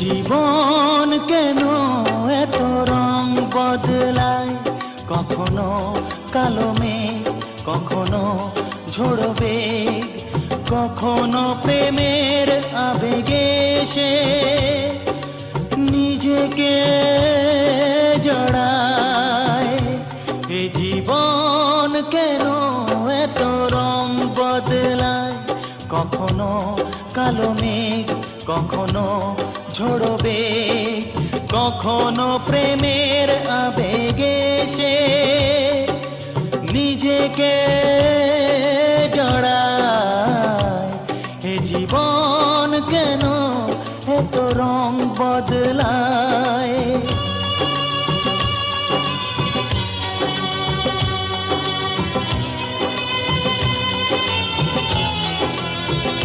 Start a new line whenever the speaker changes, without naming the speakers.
জীবন কেন এত রং বদলায়, কখনো কালো মেঘ, কখনো ঝোড়ো বেগ, কখনো প্রেমের আবেগে সে নিজেকে জড়ায়। এ জীবন কেন এত রং বদলায়, কখনো কালো মেঘ, কখনো ঝোড়ো বেগ, কখনো প্রেমের আবেগে সে নিজেকে জড়ায়। এ জীবন কেন এত রং বদলায়।